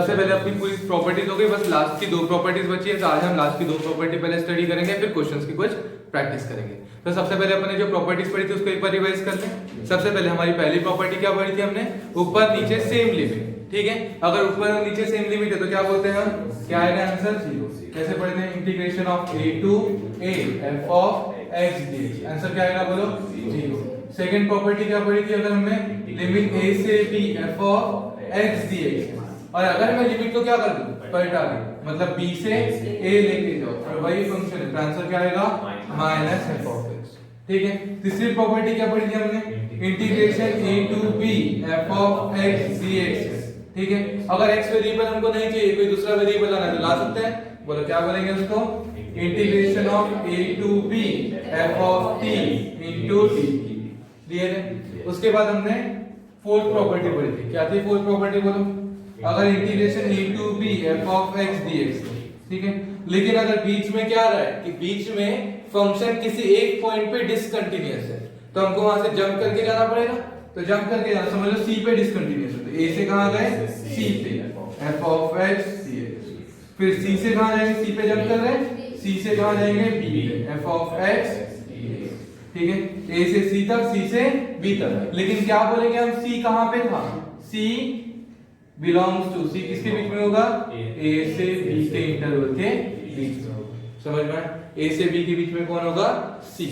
सबसे पहले अपनी पूरी प्रॉपर्टीज हो गई, बस लास्ट की 2 प्रॉपर्टीज बची है। तो आज हम लास्ट की 2 प्रॉपर्टी पहले स्टडी करेंगे, फिर क्वेश्चंस की कुछ प्रैक्टिस करेंगे। तो सबसे पहले अपने जो प्रॉपर्टीज पढ़ी थी उसको एक बार रिवाइज कर लें। सबसे पहले हमारी पहली प्रॉपर्टी क्या पढ़ी थी हमने, ऊपर नीचे सेम लिमिट। ठीक है, अगर ऊपर और नीचे सेम लिमिट है तो क्या बोलते हैं हम, क्या आएगा आंसर 0। कैसे पढ़ते हैं, integration of a to a f of x dx, answer क्या आएगा बोलो 0। सेकंड प्रॉपर्टी क्या पढ़ी थी, अगर हमने लिमिट a से b f of x dx, और अगर मैं लिमिट को क्या कर दूं, पलटा दूं, मतलब b से a लेके जाओ और वही फंक्शन है, तो आंसर क्या आएगा माइनस f ऑफ x। ठीक है, तीसरी प्रॉपर्टी क्या पढ़ी थी हमने, integration a to b f of x dx। ठीक है, अगर x वेरिएबल हमको नहीं चाहिए, कोई दूसरा वेरिएबल लाना है तो ला सकते हैं। बोलो क्या बोलेंगे उसको, integration of a to b f of t into t। Clear है। उसके बाद हमने फोर्थ प्रॉपर्टी पढ़ी थी, क्या थी फोर्थ प्रॉपर्टी बोलो, अगर integration a to b f of x dx, ठीक है, लेकिन अगर बीच में क्या रहा है कि बीच में फंक्शन किसी एक पॉइंट पे डिसकंटीन्यूअस है, तो हमको वहां से जंप करके जाना पड़ेगा। तो जंप करके जाना, समझ लो c पे डिसकंटीन्यूअस है, तो a से कहां गए, c पे, f ऑफ x dx। फिर c से कहां जाएंगे, c पे जंप कर रहे हैं, c से कहां जाएंगे, b पे, f ऑफ x dx। ठीक है, a से c तक, c से b तक। लेकिन क्या बोलेंगे हम, c कहां पे था, c बिलोंग्स टू, c किसके बीच में होगा, a से b के इंटरवल के बीच में होगा। समझ में, a से b के बीच में कौन होगा, c।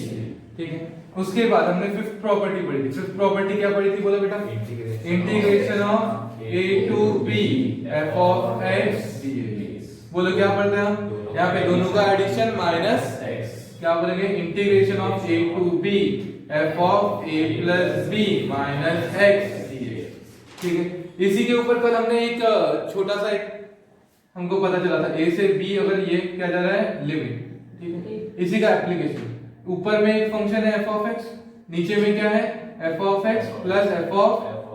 ठीक है, उसके बाद हमने फिफ्थ प्रॉपर्टी पढ़ी थी। फिफ्थ प्रॉपर्टी क्या पढ़ी थी बोलो बेटा, integration of a to b f of x dx। बोलो क्या पढ़ते हैं हम, यहाँ पे दोनों का एडिशन माइनस x, क्या बोलेंगे, integration of a to b f of a plus b minus x dx। ठीक है, इसी के ऊपर कल हमने एक छोटा सा एक हमको पता चला था, a से b अगर ये क्या जा रहा है, लिमिट। ठीक है, इसी का एप्लीकेशन, ऊपर में एक फंक्शन है f ऑफ x, नीचे में क्या है, f of x plus f of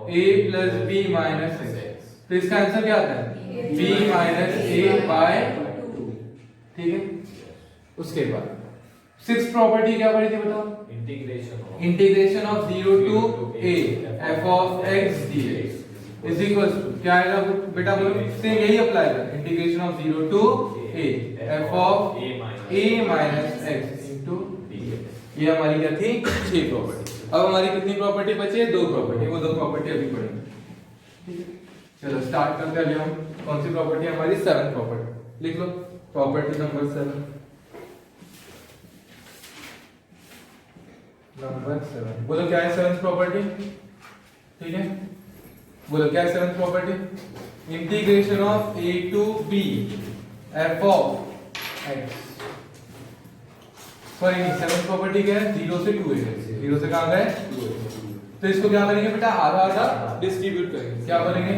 a plus b minus x। तो इसका आंसर क्या आता है, b माइनस a बाय 2। ठीक है, उसके बाद सिक्स्थ प्रॉपर्टी क्या पढ़ी थी बताओ, integration of 0 to a f of x dx is equal to क्या आएगा बेटा, बोलो सेम यही अप्लाई कर, integration of 0 to a f of a minus x into dx। ये हमारी क्या थी, 6 प्रॉपर्टी। अब हमारी कितनी प्रॉपर्टी बची है, 2 प्रॉपर्टी, वो 2 प्रॉपर्टी अभी पढ़ेंगे। ठीक है, चलो स्टार्ट करते हैं। अभी हम कौन सी प्रॉपर्टी, हमारी 7th प्रॉपर्टी लिख लो, प्रॉपर्टी नंबर 7। बोलो क्या है 7th प्रॉपर्टी, ठीक है, बोलो क्या है 7th property, integration of a to b f of x। Sorry नहीं, 7th प्रॉपर्टी क्या है, 0 से 2a है, 0 से कहां गए, 2a। तो इसको क्या करेंगे बेटा, आधा आधा डिस्ट्रीब्यूट करेंगे, क्या करेंगे,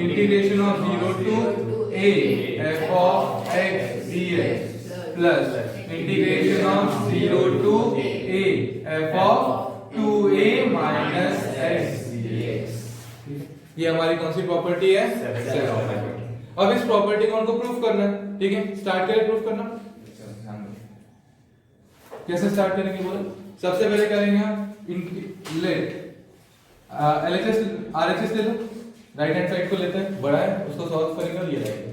integration of 0 to a f of x dx plus integration of 0 to a f of 2a minus x dx। ये हमारी कौन सी प्रॉपर्टी है, 7th प्रॉपर्टी। अब इस प्रॉपर्टी को हमको प्रूफ करना है। ठीक है, स्टार्ट करें प्रूफ करना। कैसे स्टार्ट करेंगे बोलो, सबसे पहले करेंगे हम लेट LHS RHS ले लो, राइट हैंड साइड को लेते हैं, बड़ा है उसको सॉल्व करेंगे और ये रहेगा।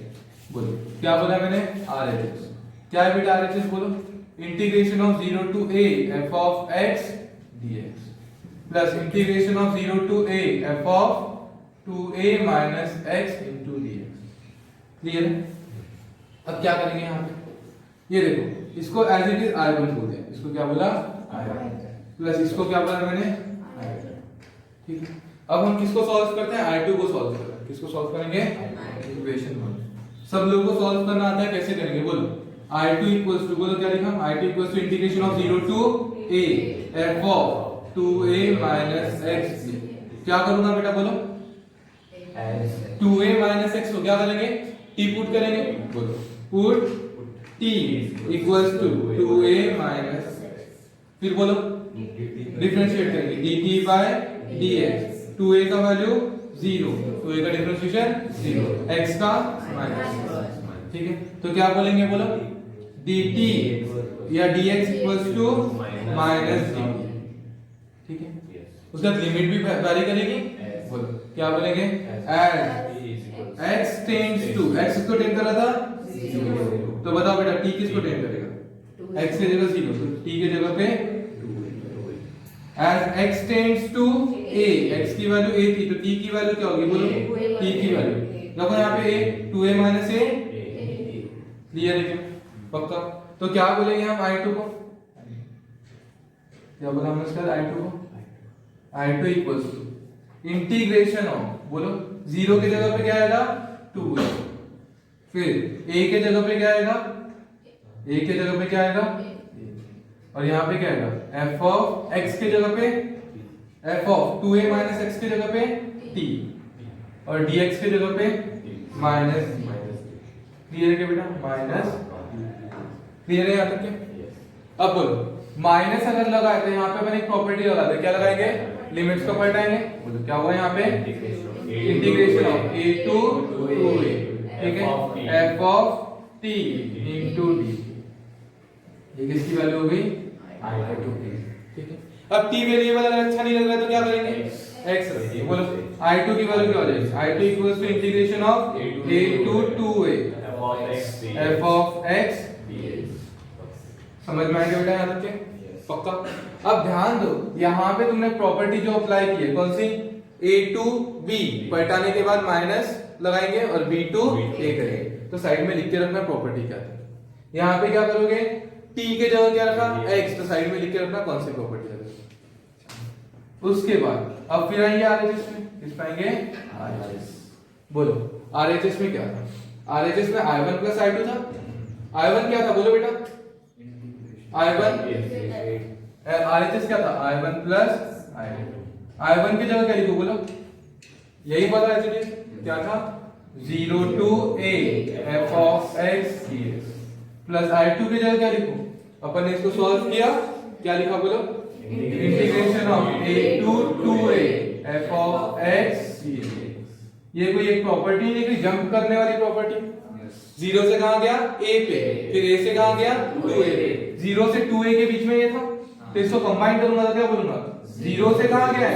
बोलो क्या बोला मैंने, RHS क्या है बेटा, RHS बोलो, integration of 0 to a f of x dx plus integration of 0 to a f of 2a minus x into dx। Clear है। अब क्या करेंगे यहाँ पे, ये देखो, इसको एज इट इज I1 बोलते हैं, इसको क्या बोला I1 प्लस इसको क्या बोला मैंने I2। ठीक है, अब हम किसको सॉल्व करते हैं, I2 को सॉल्व करते हैं। किसको सॉल्व करेंगे, इक्वेशन 1। सब लोगों को सॉल्व करना आता है, कैसे करेंगे बोलो, I2 इक्वल्स टू, बोलो क्या लिखा, I2 equals to integration of 0 to a f of 2a minus x। क्या करूंगा बेटा बोलो, 2a माइनस x को क्या करेंगे, t पुट करेंगे, बोलो put t equals to 2a minus, फिर बोलो डिफरेंशिएट करेंगे dt बाय dx। 2a का वैल्यू 0, 2a का डिफरेंशिएशन 0, x का माइनस। ठीक है, तो क्या बोलेंगे बोलो, dt या dx equals to minus dt। ठीक है, उसका लिमिट भी वैरी करेगी, बोलो क्या बोलेंगे, x टेंड्स टू, x किसको टेंड कर रहा था? 0। तो बताओ बेटा t किसको टेंड करेगा? x की जगह 0, तो t की जगह पे 2। as x tends to a, x की वैल्यू a थी तो t की वैल्यू क्या होगी बोलो? t की वैल्यू देखो यहाँ पे a 2a minus a, clear है क्या? पक्का? तो क्या बोलेंगे हम i2 को? क्या बोला हमने इसका i2 को? i2 equals to integration of, बोलो 0 की जगह पे क्या आएगा? 2a, फिर a के जगह पे क्या आएगा? a के जगह पे क्या आएगा? और यहाँ पे क्या आएगा? f ऑफ x के जगह पे f of 2a minus x के जगह पे t, और dx के जगह पे माइनस, क्लियर है क्या बेटा? माइनस, क्लियर है यहाँ तक क्या? अब बोलो माइनस अगर लगाए तो यहाँ पे अपन एक प्रॉपर्टी लगा दे, क्या लगाएंगे? लिमिट्स को पलटाएंगे। बोलो क्या हुआ यहाँ पे? Integration of a to 2a, ठीक है, f of t into d, ये किसकी वैल्यू हो गई? i2 की, ठीक है। अब t वेरिएबल अगर अच्छा नहीं लग रहा है तो क्या करेंगे? x रखेंगे। बोलो i2 की वैल्यू क्या हो जाएगी? i2 equals to integration of a to 2a f of x dx। समझ में आएगा बेटा यहाँ तक के? पक्का? अब ध्यान दो यहाँ पे तुमने प्रॉपर्टी जो अप्लाई की है कौन सी? a टू b, पलटाने के बाद माइनस लगाएंगे और b टू a करेंगे, तो साइड में लिख के रखना प्रॉपर्टी क्या थी। यहाँ पे क्या करोगे? t के जगह क्या रखा? x, तो साइड में लिख के रखना कौन सी प्रॉपर्टी लगा। उसके बाद अब फिर आएंगे RHS में, किस पाएंगे? RHS। बोलो RHS में क्या था? RHS में i1 प्लस i2 था। i1 क्या था बोलो बेटा? i1 RHS क्या था? i1 plus i2। i1 की जगह क्या लिखो बोलो? यही पता है क्या था? 0 to a f of x dx, plus i2 की जगह क्या लिखो? अपन ने इसको सॉल्व किया, क्या लिखा बोलो? Integration of a to 2a f of x dx। ये कोई एक प्रॉपर्टी नहीं, कोई जंप करने वाली प्रॉपर्टी। 0 से कहां गया? a पे, फिर a से कहां गया? 2a पे, 0 से 2a के बीच में ये था, तो इसको कंबाइन करूंगा तो क्या बोलूंगा? 0 से कहां गया?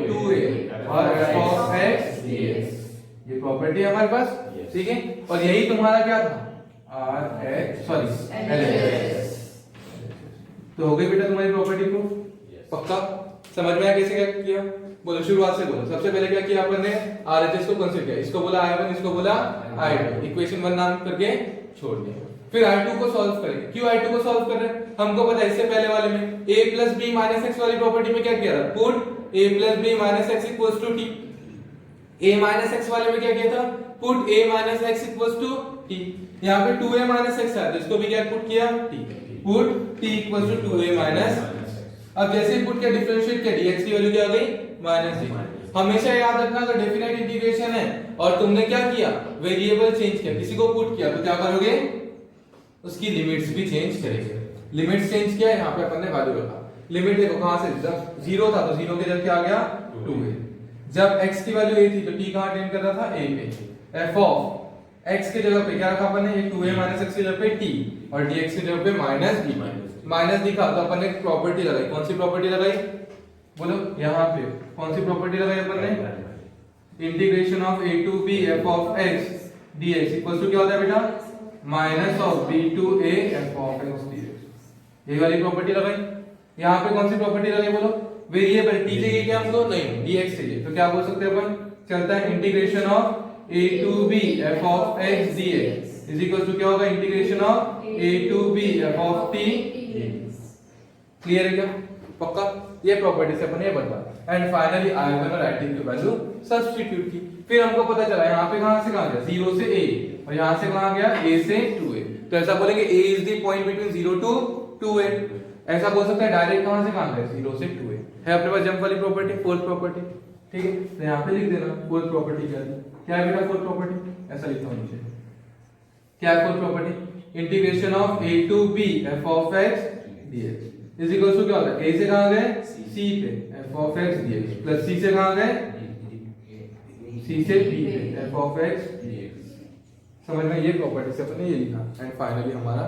2a और f ऑफ x dx, ये प्रॉपर्टी है हमारे पास, ठीक है। और यही तुम्हारा क्या था? LHS। तो हो गई बेटा तुम्हारी प्रॉपर्टी प्रूफ। पक्का? समझ में आया कैसे क्या किया? बोलो शुरुआत से बोलो। सबसे पहले क्या किया अपन ने? RHS को कंसीडर किया, इसको बोला i1, इसको बोला i2, इक्वेशन 1 नाम करके छोड़ दिया। फिर i2 को सॉल्व करेंगे। क्यों i2 को सॉल्व कर रहे हैं? हमको पता है इससे पहले वाले में a plus b minus x वाली प्रॉपर्टी में क्या किया था? Put a plus b minus x equals to t। a minus x वाले में क्या किया था? Put a minus x equals to t। यहाँ पे 2a माइनस x है तो इसको भी क्या पुट किया? t। Put t equals to 2a minus. अब जैसे ही पुट किया, डिफरेंशिएट किया, dx की वैल्यू क्या आ गई? Minus d। हमेशा याद रखना अगर डेफिनेट इंटीग्रेशन है और तुमने क्या किया? वेरिएबल चेंज किया, किसी को पुट किया, तो क्या करोगे? उसकी लिमिट्स भी चेंज करेंगे। लिमिट्स चेंज किया, यहाँ पे अपन ने वैल्यू रखा। लिमिट देखो कहां से? जब 0 था तो 0 के जगह क्या आ गया? 2a। जब x की वैल्यू a थी तो t कहां टेंड कर रहा था? a पे। f ऑफ x के जगह पे क्या रखा अपन ने? ये 2a माइनस x की जगह पे t, और dx की जगह पे माइनस d। माइनस दिखा तो अपन ने प्रॉपर्टी लगाई। कौन सी प्रॉपर्टी लगाई बोलो? यहाँ पे कौन सी प्रॉपर्टी लगाई अपन ने? Integration of a to b f of x dx equals to क्या होता है बेटा? Minus of b to a f of x dx। ये वाली प्रॉपर्टी लगाई। यहाँ पे कौन सी प्रॉपर्टी लगाई बोलो? वेरिएबल t चाहिए क्या हमको? नहीं, dx चाहिए। तो क्या बोल सकते हैं अपन? चलता है integration of a to b f of x dx is equal to क्या होगा? Integration of a to b f of t। Clear है क्या? पक्का? ये प्रॉपर्टी से अपन ये बता। एंड फाइनली i1 और i2 की वैल्यू सब्स्टिट्यूट की। फिर हमको पता चला यहाँ पे कहां से कहां गया? 0 से a, और यहाँ से कहां गया? a से 2a। तो ऐसा बोलेंगे a is the point between 0 to 2a। ऐसा बोल सकते हैं डायरेक्ट कहां से कहां गया? 0 से 2a। है अपने पास जंप वाली प्रॉपर्टी, फोर्थ प्रॉपर्टी, ठीक है। तो यहाँ पे लिख देना फोर्थ प्रॉपर्टी क्या है? क्या है बेटा फोर्थ प्रॉपर्टी? ऐसा लिखता हूं नीचे। क्या है fourth property? Integration of a to b f of x dx is equal to क्या होता है? a से कहां गए? c पे f of x dx, plus c से कहां गए? c से b पे f ऑफ x dx। समझ में? ये प्रॉपर्टी से अपन ने ये लिखा, एंड फाइनली हमारा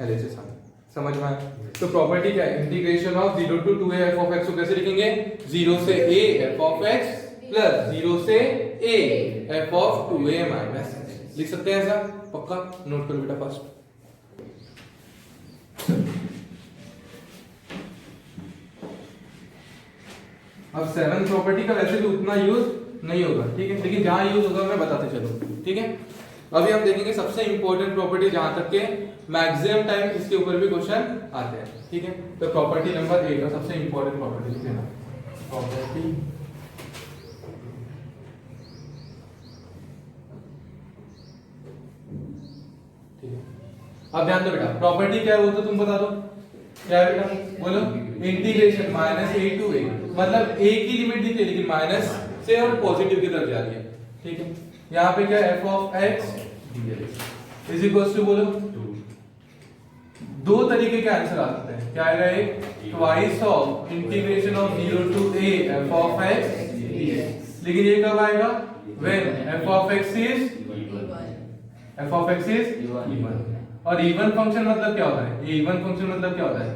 LHS आ गया। समझ में आया? तो प्रॉपर्टी क्या है? Integration of 0 to 2a f of x को कैसे लिखेंगे? 0 से a f of x plus 0 से a f of 2a minus लिख सकते हैं ऐसा, पक्का नोट करो बेटा फर्स्ट। अब 7 प्रॉपर्टी का वैसे भी उतना यूज नहीं होगा, ठीक है, लेकिन जहां यूज होगा मैं बताते चलूं, ठीक है। अभी हम देखेंगे सबसे इंपॉर्टेंट प्रॉपर्टी जहां तक के मैक्सिमम टाइम इसके ऊपर भी क्वेश्चन आते हैं, ठीक है। तो प्रॉपर्टी नंबर 8 का सबसे इंपॉर्टेंट प्रॉपर्टी लिख लेना, प्रॉपर्टी ठीक है। अब ध्यान दो बेटा, प्रॉपर्टी क्या है वो तो तुम बता दो, क्या है बेटा बोलो। Integration minus a to a, मतलब a की लिमिट दिख रही है लेकिन माइनस से और पॉजिटिव की तरफ जा रही है, ठीक है। यहाँ पे क्या f of x is equal to बोलो, दो तरीके के आंसर आ सकते हैं, क्या आएगा, एक twice of integration of 0 to a f of x dx, लेकिन ये कब आएगा, when f of x is even. और इवन फंक्शन मतलब क्या होता है, ये इवन फंक्शन मतलब क्या होता है,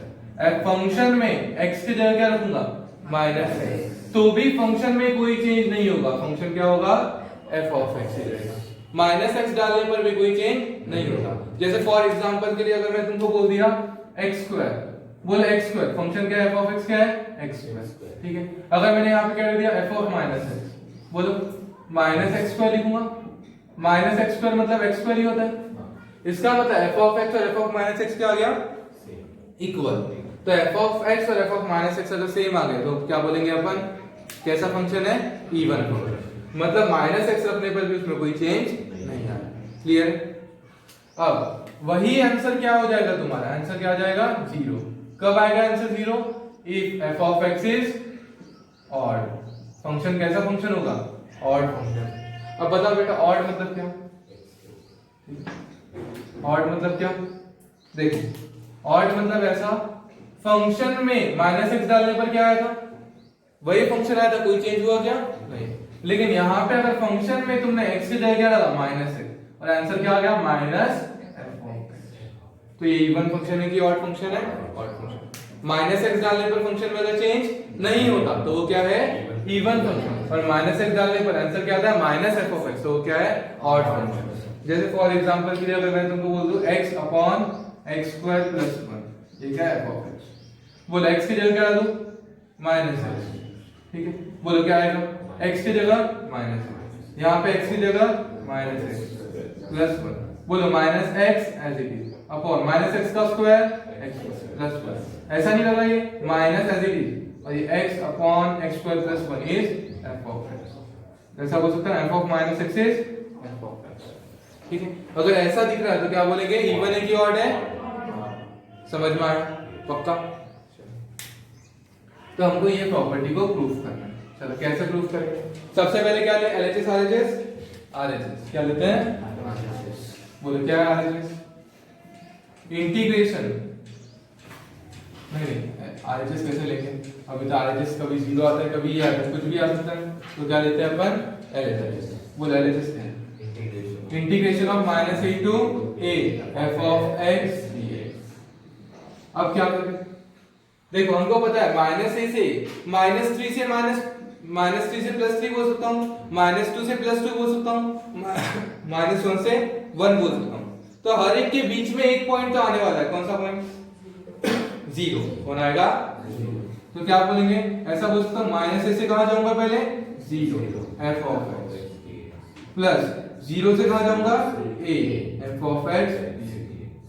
f फंक्शन में x की जगह क्या रखूंगा, माइनस x, तो भी फंक्शन में कोई चेंज नहीं होगा, फंक्शन क्या होगा, f ऑफ x ही रहेगा, माइनस x डालने पर भी कोई चेंज नहीं होता। जैसे फॉर एग्जांपल के लिए अगर मैं तुमको बोल दिया x स्क्वायर, बोले x स्क्वायर, फंक्शन क्या है, f ऑफ x क्या है, x स्क्वायर, ठीक है। अगर मैंने यहाँ पे क्या दिया f ऑफ माइनस x, बोलो माइनस x स्क्वायर लिखूंगा, माइनस x स्क्वायर मतलब x स्क्वायर ही होता है, इसका मतलब f ऑफ x और f ऑफ माइनस x क्या आ गया, इक्वल। तो f ऑफ x और f ऑफ माइनस x अगर सेम आ गए तो क्या बोलेंगे अपन, कैसा फंक्शन है, इवन फंक्शन, मतलब माइनस x रखने पर भी उसमें कोई चेंज नहीं आया, क्लियर। अब वही आंसर क्या हो जाएगा तुम्हारा, आंसर क्या आ जाएगा, 0। कब आएगा answer 0, if f of x is odd, function कैसा फंक्शन होगा, ऑड फंक्शन। अब बताओ बेटा ऑड मतलब क्या, ऑड मतलब क्या, देखो ऑड मतलब ऐसा फंक्शन में माइनस x डालने पर क्या आया था, वही फंक्शन आया था, कोई चेंज हुआ क्या, नहीं। लेकिन यहाँ पे अगर फंक्शन में तुमने x की जगह क्या डाला, माइनस x, और आंसर क्या आ गया, माइनस f ऑफ x, तो ये इवन फंक्शन है कि ऑड फंक्शन है, ऑड फंक्शन। माइनस x डालने पर फंक्शन में अगर चेंज नहीं होता तो वो क्या है, इवन फंक्शन, और माइनस x डालने पर आंसर क्या आता है, माइनस f ऑफ x, तो वो क्या है, ऑड फंक्शन। जैसे फॉर एग्जांपल के लिए अगर मैं तुमको बोल दूं x upon x square plus 1, ये क्या है, f ऑफ x, बोलो x की जगह क्या डाल दूं, माइनस x, ठीक है, बोलो क्या आएगा, x की जगह माइनस x, यहाँ पे x की जगह माइनस x प्लस 1, बोलो minus x as it is upon minus x का स्क्वायर x प्लस 1, ऐसा नहीं लगा, ये माइनस एज इट इज, और ये x upon x square plus 1 is f of x, ऐसा बोल सकते हैं f of minus x is f of x, ठीक है। अगर ऐसा दिख रहा है तो क्या बोलेंगे, इवन है कि ऑड है, समझ में आया, पक्का। तो हमको ये प्रॉपर्टी को प्रूफ करना है, चलो कैसे प्रूफ करेंगे, सबसे पहले क्या ले, LHS RHS, RHS क्या लेते हैं, बोलो क्या है RHS, इंटीग्रेशन, नहीं RHS कैसे लेंगे, अभी तो RHS कभी 0 आता है, कभी ये आता है, कुछ भी आ सकता है, तो क्या लेते हैं अपन, LHS, बोलो LHS क्या है, integration of minus a to a f of x dx। अब क्या करें, देखो हमको पता है माइनस a से माइनस 3 से माइनस 3 से प्लस 3 बोल सकता हूँ, माइनस 2 से प्लस 2 बोल सकता हूँ, माइनस 1 से 1 बोल सकता हूँ, तो हर एक के बीच में एक पॉइंट तो आने वाला है, कौन सा पॉइंट, 0, कौन आएगा, 0, तो क्या बोलेंगे, ऐसा बोल सकता हूँ माइनस a से कहां जाऊंगा पहले, 0 f ऑफ x, प्लस 0 से कहां जाऊंगा, a f of x,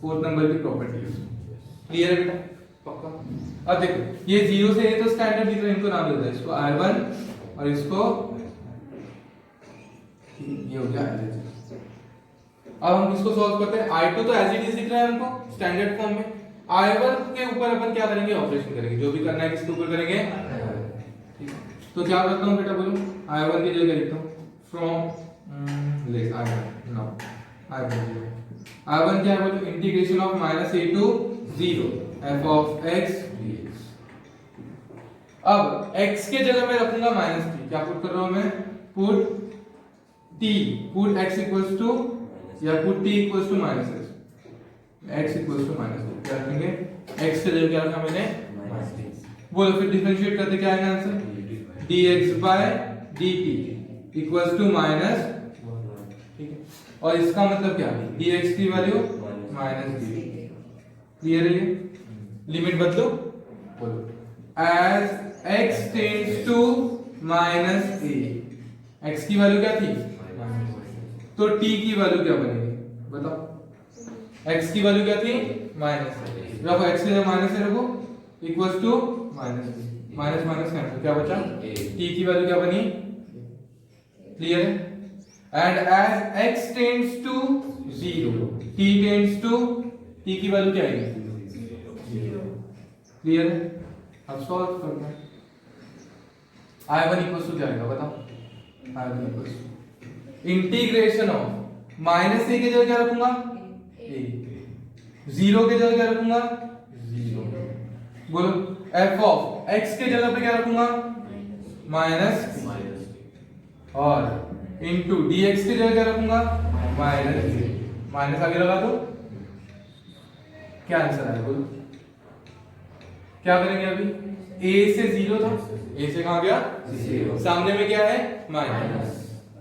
fourth number की प्रॉपर्टी, क्लियर है बेटा, पक्का। अब देखो ये 0 से a तो स्टैंडर्ड दिख रहा है, इनको नाम देता है, इसको I1 और इसको ये हो गया LHS। अब हम इसको सॉल्व करते हैं, I2 तो एज इट इज दिख रहा है हमको स्टैंडर्ड फॉर्म में, I1 के ऊपर अपन क्या करेंगे, ऑपरेशन करेंगे, जो भी करना है किसके ऊपर करेंगे, ठीक है। तो क्या करता हूं बेटा, बोलो I1 की जगह लिखता हूं, फ्रॉम I1 क्या है, बोलो integration of minus a to 0 f of x dx। अब x के जगह मैं रखूंगा माइनस 3, क्या पुट कर रहा हूं मैं, पुट x इक्वल्स टू या put t equals to minus x equals to minus 2, क्या रखेंगे, x के जगह क्या रखा मैंने, माइनस 3, बोलो फिर डिफरेंशिएट करते क्या आएगा answer, dx by dt equals to minus, ठीक है, और इसका मतलब क्या है, dx की वैल्यू माइनस dt। क्लियर है ये? लिमिट बदलो, बोलो as x tends to minus a, x की वैल्यू क्या थी, तो t की वैल्यू क्या बनेगी बताओ, x की वैल्यू क्या थी माइनस, रखो x की जगह माइनस है रखो, equals to minus, minus minus cancel, क्या बचा, t की वैल्यू क्या बनी, क्लियर है? And as x tends to 0, t tends to, t की वैल्यू क्या आएगी, क्लियर है? अब सॉल्व करते हैं। I1 इक्वल्स टू क्या आएगा बताओ, I1 equals to integration of minus a की जगह क्या रखूंगा, a, 0 की जगह क्या रखूंगा, 0, बोलो f ऑफ x के जगह पे क्या रखूंगा, माइनस, और इनटू dx की जगह क्या रखूंगा, माइनस, माइनस आगे लगा दो, क्या आंसर आएगा बोलो, क्या करेंगे अभी, a से 0 था, a से कहां गया 0, सामने में क्या है माइनस,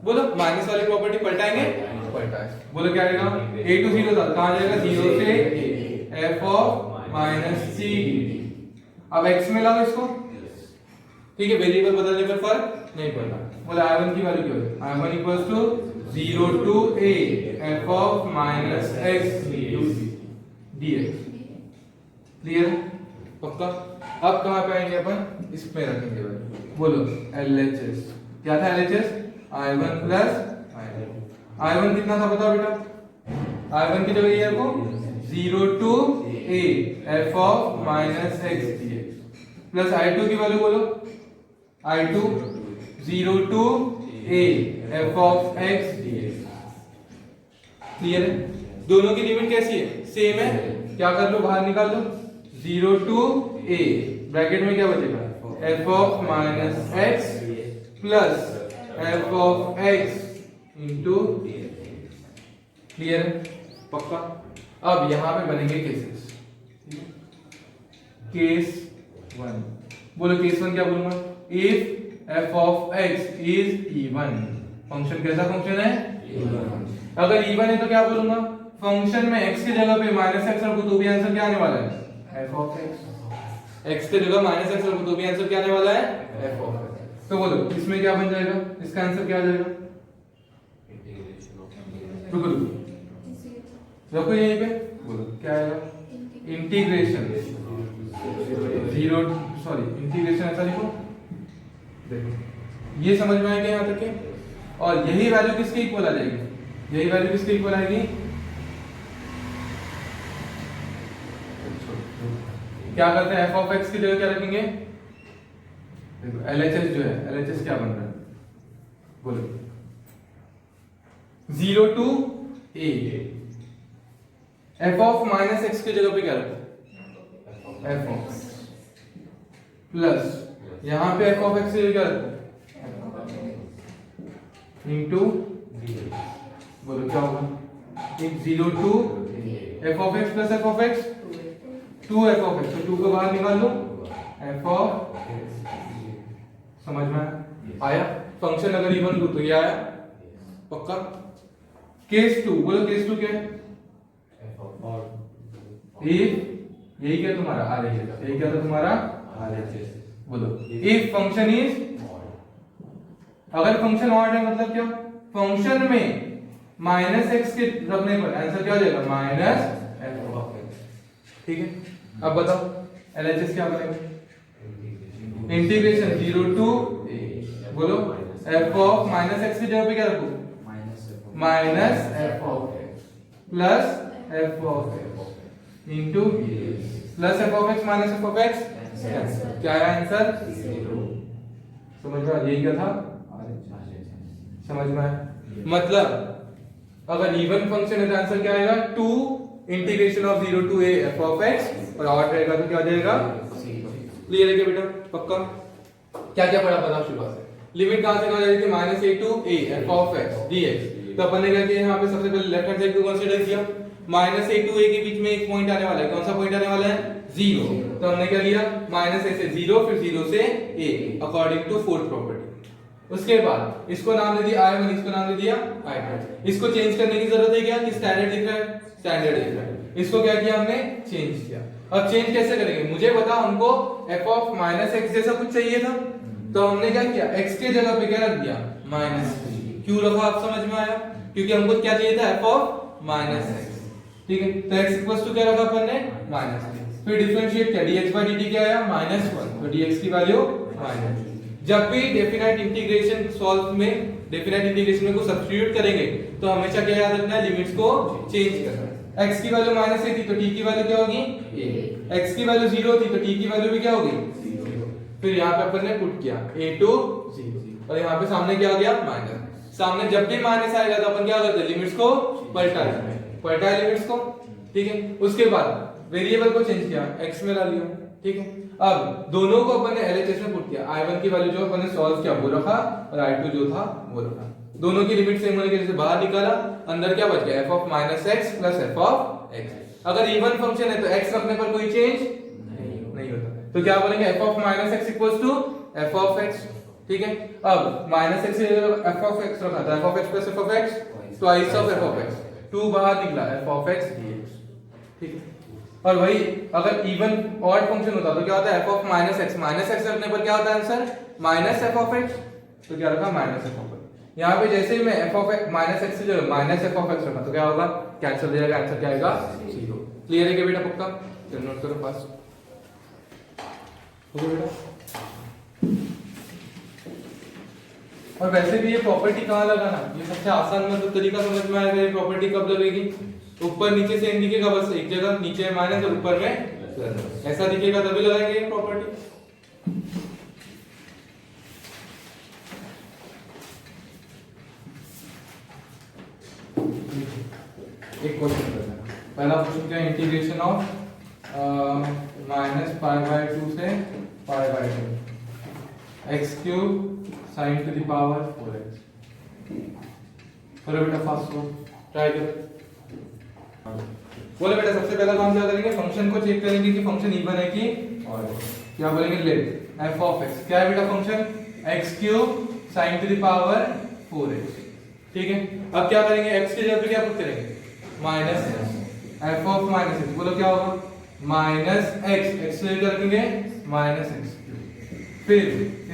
बोलो माइनस वाली प्रॉपर्टी पलटाएंगे, पलटाए, बोलो क्या आएगा, a टू 0 था, कहां जाएगा 0 से a, f of minus c dt, अब x में लाओ इसको, ठीक है, वेरिएबल बदलने पर फर्क नहीं पड़ता, बोला i1 की वैल्यू क्या है, i1 equals to 0 to a f of minus x dx, clear, पक्का? अब कहां पे आएंगे अपन, इसमें रखेंगे वैल्यू, बोलो LHS, क्या था LHS, i1 प्लस i1 कितना था बताओ बेटा, i1 की जगह ये रखो 0 to a f of minus x dx, plus i2 की वैल्यू बोलो, i2 0 to a f of x dx, clear है? दोनों की लिमिट कैसी है, सेम है, क्या कर लो बाहर निकाल लो, 0 टू a, ब्रैकेट में क्या बचेगा, f of minus x plus f of x into, clear है, पक्का? अब यहां पे बनेंगे केसेस, केस 1, बोलो केस 1 क्या बोलूंगा, if f of x is even, function कैसा फंक्शन है, इवन, अगर इवन है तो क्या बोलूंगा, फंक्शन में x की जगह पे माइनस x रखो तो भी आंसर क्या आने वाला है, f ऑफ x की जगह माइनस x रखो तो भी आंसर क्या आने वाला है, f ऑफ x, तो बोलो इसमें क्या बन जाएगा, इसका आंसर क्या आ जाएगा, रुको रखो यहीं पे, बोलो क्या आएगा, इंटीग्रेशन 0, सॉरी इंटीग्रेशन ऐसा लिखो, देखो ये समझ में आएगा यहां तक के, और यही वैल्यू किसके इक्वल आ जाएगी, यही वैल्यू किसके इक्वल आएगी, क्या करते हैं, f ऑफ x की जगह क्या रखेंगे, देखो LHS जो है, LHS क्या बन रहा है, बोलो 0 to a, f of minus x की जगह पे क्या रखो, f ऑफ x प्लस यहां पे f ऑफ x की जगह क्या रखो, इनटू, बोलो क्या होगा, 0 to f of x plus f of x 2f of x, तो 2 को बाहर निकाल लो, f ऑफ, समझ में आया, फंक्शन अगर इवन लूं तो ये आया, पक्का? केस 2, बोलो केस 2 क्या है, यही क्या तुम्हारा RHS, यही क्या था तुम्हारा RHS, बोलो इफ फंक्शन इज, अगर फंक्शन ऑड है मतलब क्या, फंक्शन में माइनस x के रखने पर आंसर क्या हो जाएगा, माइनस f ऑफ x, ठीक है? अब बताओ LHS क्या बनेगा, इंटीग्रेशन 0 टू a, बोलो f ऑफ माइनस x की जगह पे क्या रखो, minus f of x plus f of x into plus f of x minus f of x, क्या है आंसर, 0, समझ में? यही क्या था, समझ में? मतलब अगर इवन फंक्शन है तो आंसर क्या आएगा, 2 integration of 0 to a f of x, और ऑड रहेगा तो क्या हो जाएगा, क्लियर है क्या बेटा, पक्का? क्या क्या पढ़ा बताओ शुरुआत से, लिमिट कहां से कहां जाएगी, minus a to a f of x dx, तो अपन ने क्या किया यहाँ पे, सबसे पहले लेफ्ट हैंड साइड को कंसीडर किया, माइनस a टू a के बीच में एक पॉइंट आने वाला है, कौन सा पॉइंट आने वाला है, 0, तो हमने क्या लिया, माइनस a से 0 फिर 0 से a according to fourth property, उसके बाद इसको नाम दे दिया I1, इसको नाम दे दिया I2। इसको चेंज करने की जरूरत है क्या कि स्टैंडर्ड दिख रहा है, स्टैंडर्ड दिख रहा है। इसको क्या किया हमने, चेंज किया। अब चेंज कैसे करेंगे, मुझे बता हमको f ऑफ माइनस एक्स जैसा कुछ चाहिए था, तो हमने क्या किया, x के जगह पे क्या रख दिया, माइनस। क्यों रखा आप समझ में आया, क्योंकि हमको क्या चाहिए था, f ऑफ माइनस एक्स। ठीक है, तो x इक्वल्स टू क्या रखा अपन ने, माइनस। फिर डिफरेंशिएट किया, dx बाय dt क्या आया, -1, तो dx की वैल्यू माइनस। जब भी डेफिनेट इंटीग्रेशन सॉल्व में, डेफिनेट इंटीग्रेशन में को सब्स्टिट्यूट करेंगे तो हमेशा क्या याद रखना है, लिमिट्स को चेंज करना है। x की वैल्यू माइनस थी तो t की वैल्यू क्या होगी, a। x की वैल्यू 0 थी तो t की वैल्यू भी क्या होगी, 0। फिर यहाँ पे अपन ने पुट किया a टू 0 और यहाँ पे सामने क्या हो गया, माइनस। सामने जब भी माइनस आएगा तो अपन क्या करते हैं, लिमिट्स को पलटा लिमिट्स को। ठीक है, उसके बाद वेरिएबल को चेंज किया, x में ला लिया। ठीक है, अब दोनों को अपन ने LHS में पुट किया। I1 की वैल्यू जो अपन ने सॉल्व किया वो रखा और I2 जो था वो रखा। दोनों की लिमिट सेम होने की वजह से बाहर निकाला, अंदर क्या बच गया, f of minus x plus f of x। अगर इवन फंक्शन है तो x रखने पर कोई चेंज नहीं होता, तो क्या बोलेंगे, f of minus x equals to f of x। ठीक है, अब minus x f of x रखा था, f of x plus f of x twice of f of x, 2 बाहर निकला, f ऑफ x dx। ठीक है, और वही अगर इवन ऑड फंक्शन होता तो क्या होता है, f ऑफ माइनस एक्स रखने पर क्या होता है answer, minus f of x। तो क्या रखा, माइनस f ऑफ x। यहाँ पे जैसे ही मैं f ऑफ माइनस एक्स से जो माइनस f ऑफ x रखा तो क्या होगा, कैंसिल हो जाएगा, आंसर क्या आएगा, 0। क्लियर है क्या बेटा, पक्का, चलो नोट करो पास हो गया बेटा। और वैसे भी ये प्रॉपर्टी कहाँ लगाना, ये सबसे आसान मतलब तरीका समझ में आएगा, ये प्रॉपर्टी कब लगेगी, ऊपर नीचे सेम दिखेगा, बस एक जगह नीचे है माइनस और ऊपर में प्लस, ऐसा दिखेगा तभी लगाएंगे ये प्रॉपर्टी। एक क्वेश्चन करना है, पहला क्वेश्चन क्या है, integration of minus pi by 2 से pi by 2 x cube sign to the power 4x। करो बेटा फास्ट को ट्राई करो। बोले बेटा सबसे पहला काम क्या करेंगे, फंक्शन को चेक करेंगे कि फंक्शन इवन है कि ऑड है। क्या बोलेंगे, लेट f ऑफ x, क्या है बेटा function, x cube sin to the power 4x। ठीक है, अब क्या करेंगे, x के जगह पे क्या पुट करेंगे, minus f of minus x, बोलो क्या होगा, माइनस x, x से क्या रखेंगे, माइनस x। फिर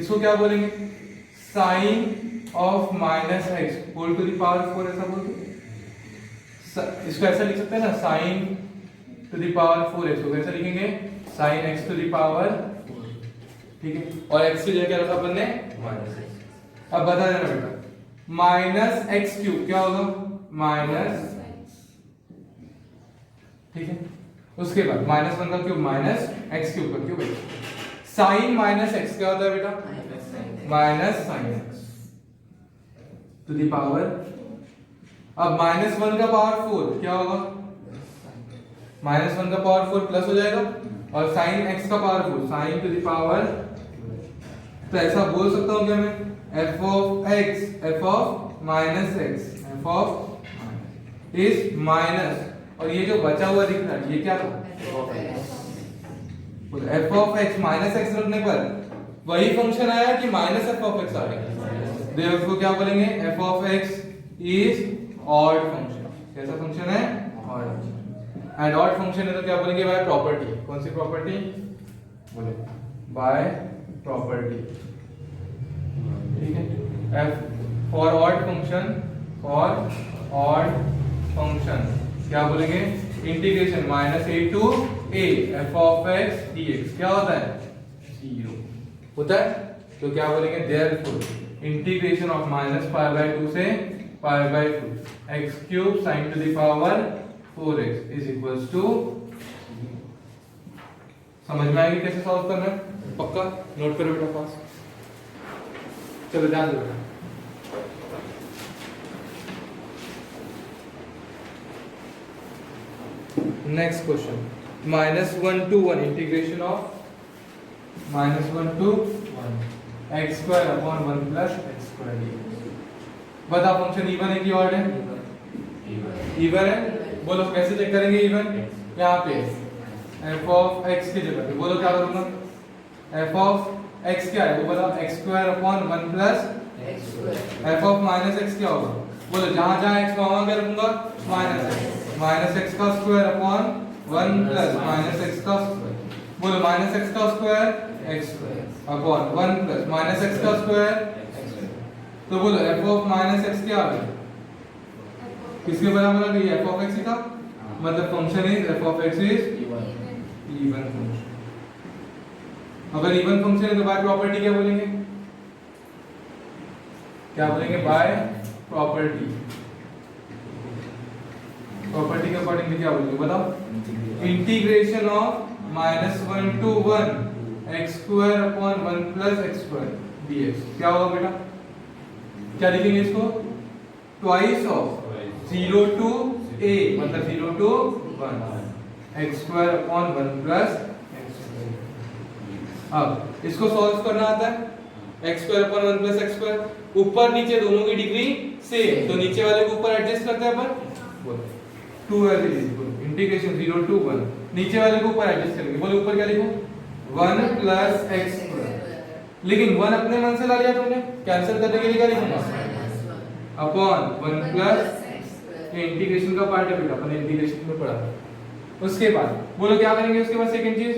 इसको क्या बोलेंगे, sin of minus x whole to the power 4, ऐसा बोलते हैं। इसको ऐसा लिख सकते हैं ना, sin to the power 4x को कैसे लिखेंगे, sin x to the power 4। ठीक है, और x की जगह क्या रखा अपन ने, माइनस x। अब बता देना बेटा, माइनस एक्स क्यूब क्या होगा, माइनस, ठीक है, उसके बाद माइनस 1 का क्यूब माइनस एक्स क्यूब का क्यूब, साइन माइनस एक्स क्या होता है बेटा, minus sine x to the power. अब माइनस 1 का पावर 4 क्या होगा, माइनस 1 का पावर 4 प्लस हो जाएगा, और साइन एक्स का power 4 sign to the power. तो ऐसा बोल सकता हूं क्या मैं, f of x, f of minus x, f of is minus, और ये जो बचा हुआ दिख रहा है ये क्या था, f of x minus x रखने पर वही फंक्शन आया कि माइनस f ऑफ x आ गया, तो इसको क्या बोलेंगे, f of x is odd function. कैसा फंक्शन है, odd function. And odd function है तो क्या बोलेंगे, बाय प्रॉपर्टी। कौन सी प्रॉपर्टी, बोले बाय प्रॉपर्टी। ठीक है, f for odd function, for odd function क्या बोलेंगे, integration minus a to a f of x dx क्या होता है, 0 होता है। तो क्या बोलेंगे, therefore integration of minus pi by 2 से pi by 2 x cube sin to the power 4x is equals to. समझ में आएगी कैसे सॉल्व करना है, पक्का नोट करो बेटा पास। चलो ध्यान दो। Next question, -1 to 1 integration of -1 to 1 x square upon 1 plus x square dx। बता फंक्शन इवन है कि ऑड है, इवन है। बोलो कैसे चेक करेंगे इवन, यहाँ पे f ऑफ x की जगह पे बोलो क्या करूंगा, f ऑफ x क्या है वो बोला, x square upon 1 plus F of minus x क्या होगा? बोलो जहां जहां एक्स वहां क्या रखूंगा? माइनस एक्स का square upon 1 plus minus x का स्क्वायर। बोलो माइनस एक्स का square x upon 1 plus minus x का स्क्वायर एक्स। तो बोलो एफ ऑफ माइनस एक्स क्या आ गया? किसके बराबर आ गई? एफ ऑफ एक्स का मतलब function is f of x is even function. अगर इवन फंक्शन है तो बाय प्रॉपर्टी क्या बोलेंगे? क्या बोलेंगे? By property. प्रॉपर्टी के अकॉर्डिंग क्या बोलेंगे बताओ? Integration of -1 to 1 x square upon 1 plus x square dx क्या होगा बेटा? क्या लिखेंगे इसको? ट्वाइस ऑफ 0 to a मतलब 0 to 1 x square upon 1 plus x square. अब इसको सॉल्व करना आता है। x square upon 1 plus x square, ऊपर नीचे दोनों की डिग्री सेम, तो नीचे वाले को ऊपर एडजस्ट करते हैं अपन। बोलो 2 as it is integration 0 to 1, नीचे वाले को ऊपर एडजस्ट करेंगे। बोलो ऊपर क्या लिखो? 1 प्लस x स्क्वायर, लेकिन 1 अपने मन से ला लिया तुमने, कैंसिल करने के लिए क्या लिखूंगा? अपॉन 1 प्लस ये इंटीग्रेशन का पार्ट है बेटा, अपन इंटीग्रेशन में पढ़ा था। उसके बाद बोलो क्या करेंगे? उसके बाद सेकंड चीज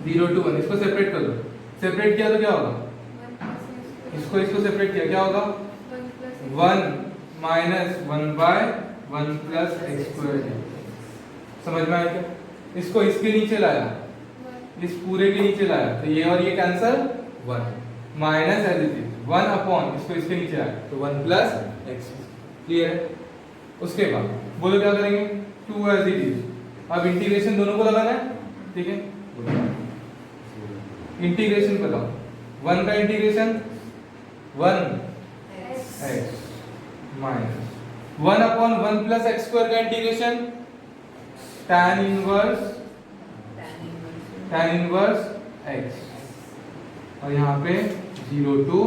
0 to 1, इसको सेपरेट कर लो। सेपरेट किया तो क्या होगा? इसको सेपरेट किया क्या होगा? 1 minus 1 by 1 plus x square. समझ में आया क्या? इसको इसके नीचे लाया, इस पूरे के नीचे लाया, तो ये और ये cancel, 1 minus as it is 1 upon इसको इसके नीचे आया तो 1 प्लस एक्स। क्लियर है? उसके बाद बोलो क्या करेंगे? 2 एज इट इज। अब इंटीग्रेशन दोनों को लगाना है, ठीक है? इंटीग्रेशन बताओ। 1 का integration 1 x minus 1 upon 1 plus x square का इंटीग्रेशन tan इनवर्स x, और यहाँ पे 0 to।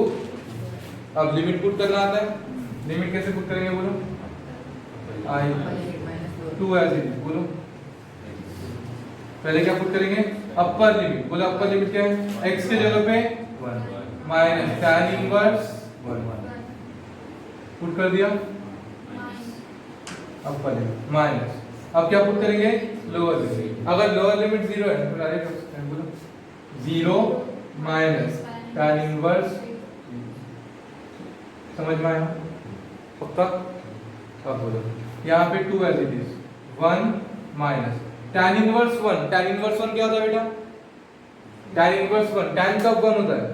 अब लिमिट पुट करना आता है। लिमिट कैसे पुट करेंगे बोलो? I 2 as it is. बोलो पहले क्या पुट करेंगे? Upper limit. बोलो अपर लिमिट क्या है? x के जगह पे 1 माइनस tan इनवर्स 1 पुट कर दिया। अपर लिमिट माइनस, अब क्या पुट करेंगे? Lower limit. अगर लोअर लिमिट 0 है तो डायरेक्ट बोलो 0 माइनस tan इनवर्स। समझ में आया? पक्का? अब बोलो यहाँ पे 2 as it is 1 minus tan inverse 1। tan inverse 1 क्या होता है बेटा? tan इनवर्स 1, tan कब 1 होता है?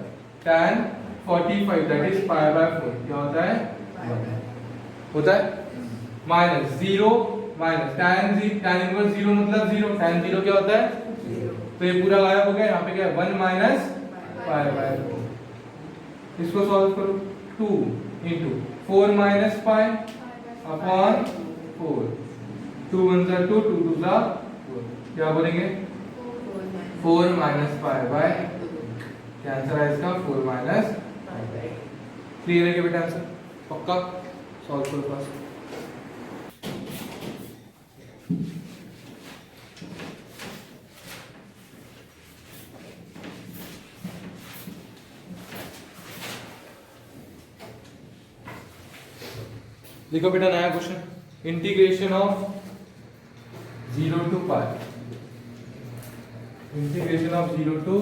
tan 45 that is pi by 4 क्या होता है? 1 होता है। माइनस 0 माइनस tan इनवर्स 0 मतलब 0, tan 0 क्या होता है? 0। तो ये पूरा गायब हो गया। यहाँ पे क्या है? 1 माइनस पाई बाय 4। इसको सॉल्व करो। 2 into 4 माइनस पाई अपॉन 4, 2 1 जा 2, 2 2 जा 4, क्या बोलेंगे? 4 माइनस पाई बाय, क्या आंसर है इसका? 4 माइनस पाई बाय। क्लियर है क्या बेटा आंसर? पक्का? सॉल्व करो फर्स्ट। देखो बेटा नया question, integration of 0 to pi, integration of 0 to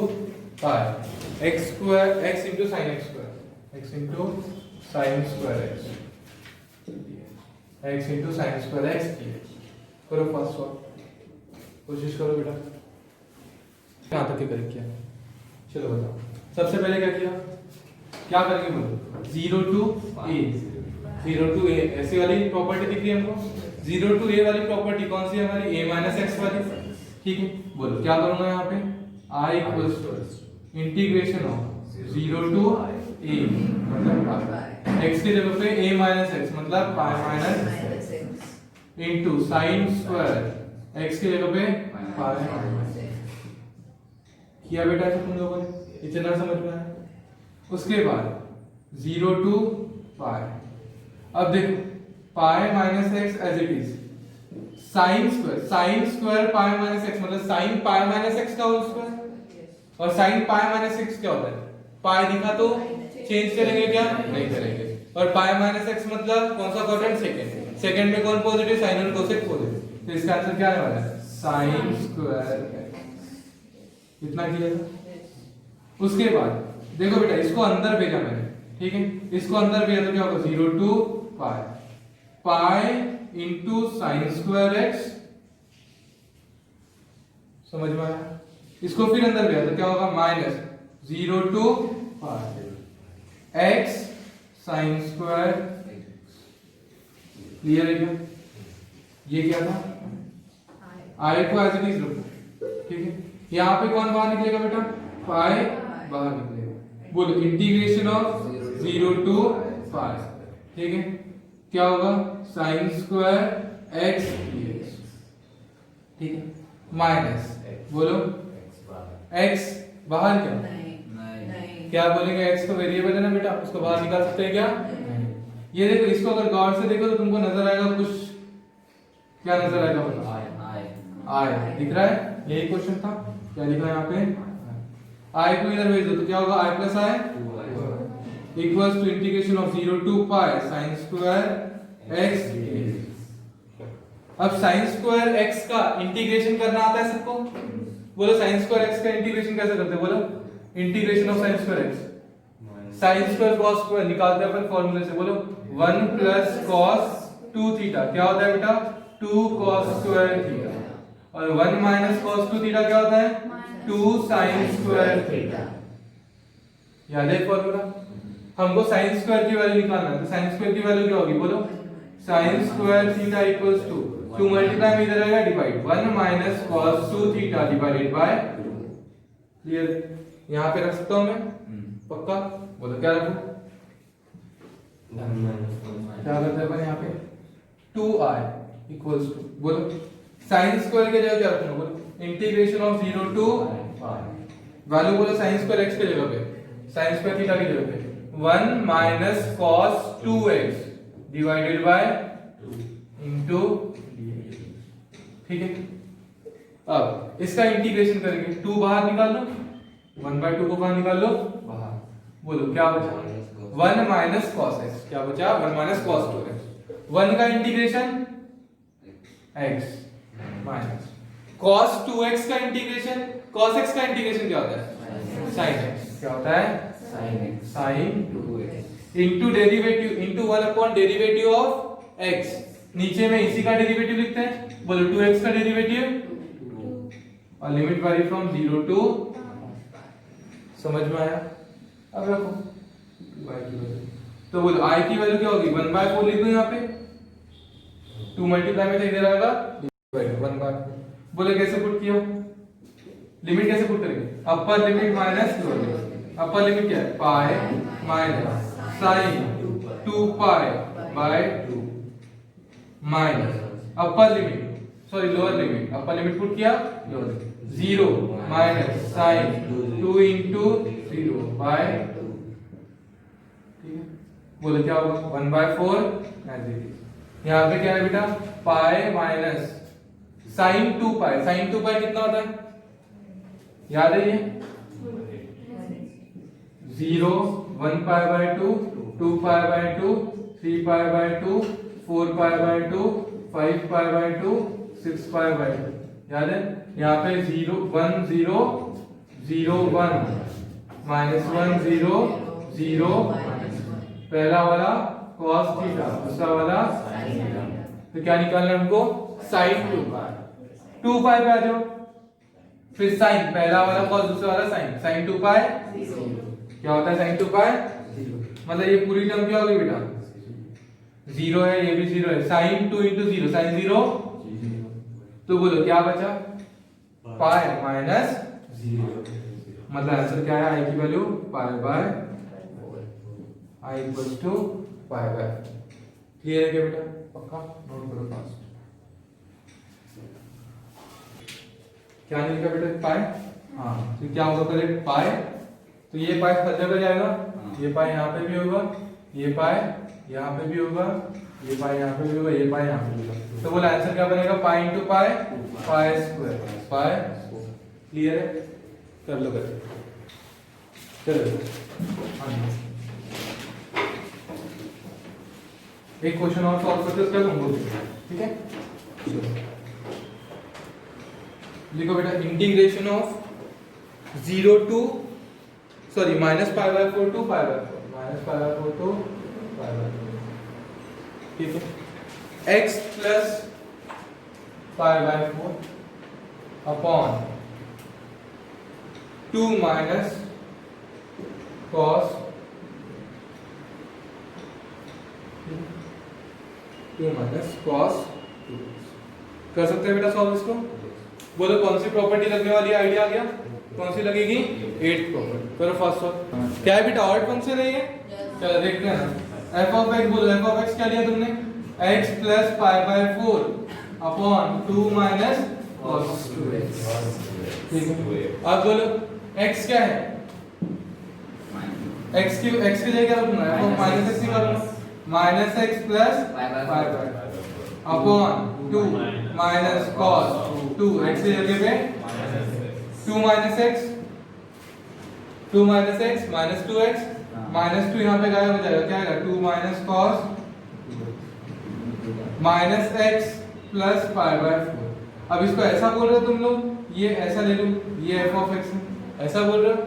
pi x square x into sin x square, x into sin square x into sin square x dx। करो first solve, कोशिश करो बेटा। कहाँ तक करेक्ट किया? चलो बताओ। सबसे पहले क्या किया? क्या करेंगे बोलो? 0 to a, 0 to a ऐसी वाली प्रॉपर्टी दिख रही है हमको। 0 to a वाली प्रॉपर्टी कौन सी है हमारी? a माइनस एक्स वाली, ठीक है? बोलो क्या करूंगा यहाँ पे? i equals to integration of 0 to a मतलब x की जगह पे a माइनस एक्स मतलब पाई minus x into sine square x की जगह पे पाई माइनस एक्स। किया बेटा ऐसा तुम लोगों ने? इतना समझ में आया? उसके बाद 0 to पाई। अब देखो pi minus x as it is, sine square pi minus x मतलब साइन पाई माइनस एक्स का होल स्क्वायर, और साइन पाई माइनस एक्स क्या होता है? पाई दिखा तो चेंज करेंगे क्या? नहीं करेंगे। और पाई माइनस एक्स मतलब कौन सा क्वाड्रेंट? सेकंड। सेकंड में कौन पॉजिटिव? साइन और कोसेक पॉजिटिव। तो इसका आंसर क्या आने वाला है? Sine square x. इतना क्लियर है? उसके बाद देखो बेटा, इसको अंदर भेजा मैंने, ठीक है, इसको अंदर भेजा तो क्या होगा? 0 to pi, pi into sine square x, समझ में आया? इसको फिर अंदर भेजा तो क्या होगा? Minus 0 to pi x sine square. Clear है क्या? ये क्या था? आई को एज इट इज रखो, ठीक है। यहाँ पे कौन बाहर निकलेगा बेटा? पाई बाहर निकलेगा। बोलो इंटीग्रेशन ऑफ 0 टू पाई, ठीक है, क्या होगा? साइन स्क्वायर एक्स dx, ठीक है, माइनस बोलो एक्स बाहर क्या? नहीं। क्या बोलेंगे? एक्स तो वेरिएबल है ना बेटा, उसको बाहर निकाल सकते हैं क्या? ये देखो, इसको अगर गौर से देखो तो तुमको नजर आएगा कुछ, क्या नजर आएगा? बोलो आई दिख रहा है? यही क्वेश्चन था। क्या लिखा है यहाँ पे? आई को इधर भेज दो तो क्या होगा? I plus I equals to integration of 0 to pi sine square X. अब साइन स्क्वायर एक्स का इंटीग्रेशन करना आता है सबको? बोलो साइन स्क्वायर एक्स का इंटीग्रेशन कैसे करते हैं? बोलो integration of sine square X, sine square cos square निकालते हैं अपन फॉर्मूले से। बोलो 1 प्लस कॉस 2 थीटा क्या होता है बेटा? 2 कॉस स्क्वायर थीटा। और 1 माइनस कॉस 2 थीटा क्या होता है? 2 साइन स्क्वायर थीटा। याद है फॉर्मूला? हमको साइन स्क्वायर की वैल्यू निकालना है, तो साइन स्क्वायर की वैल्यू क्या होगी? बोलो sign square theta equals to 2 multiply में इधर आएगा divide 1 minus cos 2 theta divided by. Clear? यहाँ पे रख सकता हूँ मैं? पक्का? बोलो क्या रखूं? क्या करते हैं अपन यहाँ पे? 2i इक्वल्स टू, बोलो साइन स्क्वायर के जगह क्या रखूंगा? बोलो इंटीग्रेशन ऑफ 0 टू वैल्यू, बोलो साइन स्क्वायर x के जगह पे, साइन स्क्वायर थीटा की जगह पे 1 minus cos 2x divided by 2 into, ठीक है। अब इसका इंटीग्रेशन करेंगे, 2 बाहर निकाल लो, 1/2 को बाहर निकाल लो, बाहर। बोलो क्या बचा? 1 माइनस कॉस x। क्या बचा? 1 माइनस कॉस 2x। 1 का integration x minus cos 2x का इंटीग्रेशन, cos x का इंटीग्रेशन क्या होता है? sin x। क्या होता है? sin 2x into derivative into 1 upon derivative of x। नीचे में इसी का डेरिवेटिव लिखते हैं। बोलो 2x का डेरिवेटिव और लिमिट वेरी फ्रॉम 0 टू, समझ में आया? अब रखो y की वैल्यू, तो बोलो i की वैल्यू क्या होगी? 1/4 लिख दो यहाँ पे, 2 मल्टीप्लाई में तो इधर आएगा 1/4। बोले कैसे पुट किया? लिमिट कैसे पुट करेंगे? Upper limit minus lower limit. Upper limit क्या है? Pi minus sine 2 pi by 2 minus upper limit, sorry lower limit, upper limit put किया, lower limit 0 minus sine 2 into 0 by 2, ठीक है। बोले क्या होगा? 1/4 एज इट इज। यहाँ पे क्या है बेटा? पाई माइनस साइन 2 पाई, साइन 2 पाई कितना होता है? याद है ये? 0 1 pi by 2, 2 pi by 2, 3 pi by 2, 4 pi by 2, 5 pi by 2, 6 pi by 2। याद है? यहाँ पे 0 1 0 0 1 माइनस 1 0 0 पहला वाला cos थीटा, दूसरा वाला sin थीटा। तो क्या निकालना है हमको? sin 2 पाई। 2 पाई पे आ जाओ, फिर sin, पहला वाला cos दूसरा वाला sin, sin 2 पाई 0। क्या होता है sin 2 पाई 0? मतलब ये पूरी टर्म क्या होगी बेटा? 0 है, ये भी 0 है, sin 2 into 0 sin 0 0। तो बोलो क्या बचा? Pi minus 0। मतलब आंसर क्या है? i की value pi by 4, i equals to pi by 4। Clear है क्या बेटा? पक्का नोट करो फास्ट। क्या नहीं लिखा बेटा? पाई। हाँ, तो क्या होगा करेक्ट? पाई, तो ये पाई हर जगह जाएगा, ये पाई यहाँ पे भी होगा, ये पाई यहाँ पे भी होगा, ये पाई यहाँ पे भी होगा, ये पाई यहाँ पे भी होगा। तो बोला आंसर क्या बनेगा? Pi into pi, pi square, pi. Clear है? कर लो कर, चलो। एक क्वेश्चन और सॉल्व करते हैं, उसके बाद हम बोल देंगे, ठीक है। लिखो बेटा, integration of 0 to minus pi by 4 to pi by 4, minus pi by 4 to pi by 4, ठीक है। x plus pi by 4 upon 2 minus cos 2 minus cos 2। कर सकते हैं बेटा सॉल्व इसको। बोलो कौन सी प्रॉपर्टी लगने वाली है, आइडिया आ गया? कौन सी लगेगी? 8th property. करो फर्स्ट सॉल्व। क्या है बेटा, ऑड फंक्शन है ये? चलो देखते हैं ना। f ऑफ x, बोलो f ऑफ x क्या लिया तुमने? x plus pi by 4 upon 2 minus cos 2x, ठीक है। अब बोलो x क्या है? x की जगह क्या रखूंगा? f ऑफ माइनस x निकालूंगा, minus x plus pi bye upon 2 minus cos 2, x की जगह पे 2 minus x, 2 minus x minus 2x, minus 2 यहाँ पे गायब हो जाएगा, क्या आएगा? 2 minus cos minus x plus pi by 4। अब इसको ऐसा बोल रहे हो तुम लोग, ये ऐसा ले लो, ये f ऑफ x है, ऐसा बोल रहे हो।